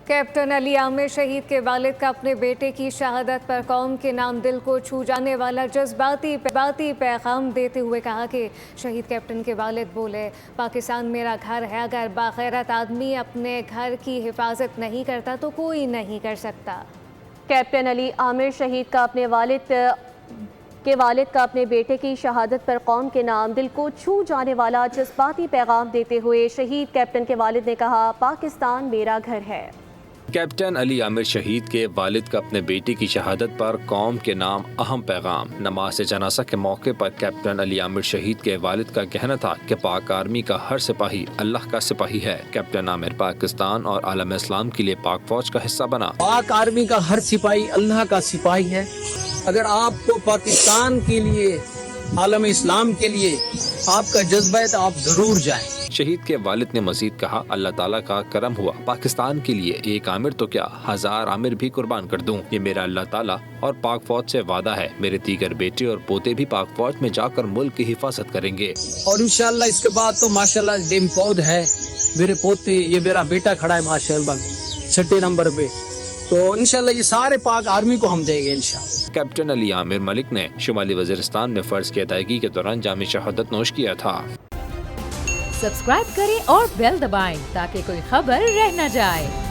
Captain Ali Aamir शहीद के वालिद का अपने बेटे की शहादत पर कौम के नाम दिल को छू जाने वाला जज्बाती पैगाम देते हुए कहा कि शहीद कैप्टन के वालिद बोले, पाकिस्तान मेरा घर है, अगर बागैरत आदमी अपने घर की हिफाजत नहीं करता तो कोई नहीं कर सकता। कैप्टन अली आमिर शहीद का अपने वालिद का अपने बेटे की शहादत पर कौम के नाम दिल को छू जाने वाला जज्बाती पैगाम देते हुए शहीद कैप्टन के वालिद ने कहा, पाकिस्तान मेरा घर है। कैप्टन अली आमिर शहीद के वालिद का अपने बेटे की शहादत पर कौम के नाम अहम पैगाम। नमाज जनाजा के मौके पर कैप्टन अली आमिर शहीद के वालिद का कहना था कि पाक आर्मी का हर सिपाही अल्लाह का सिपाही है। कैप्टन आमिर पाकिस्तान और आलम इस्लाम के लिए पाक फौज का हिस्सा बना। पाक आर्मी का हर सिपाही अल्लाह का सिपाही है। अगर आपको पाकिस्तान के लिए, आलम इस्लाम के लिए आपका जज्बा है तो आप जरूर जाएं। शहीद के वालिद ने मजीद कहा, अल्लाह ताला का करम हुआ, पाकिस्तान के लिए एक आमिर तो क्या 1000 आमिर भी कुर्बान कर दूं। ये मेरा अल्लाह ताला और पाक फौज से वादा है। मेरे दीगर बेटे और पोते भी पाक फौज में जाकर मुल्क की हिफाजत करेंगे और इंशाअल्लाह इसके बाद तो माशाअल्लाह डेम पौध है, मेरे पोते, ये मेरा बेटा खड़ा है माशाअल्लाह 6 नंबर पे, तो इंशाअल्लाह ये सारे पाक आर्मी को हम देंगे इंशाअल्लाह। कैप्टन अली आमिर मलिक ने शुमाली वजीरिस्तान में फर्ज की अदायगी के दौरान जामी शहादत नोश किया था। सब्सक्राइब करें और बेल दबाएं ताकि कोई खबर रह न जाए।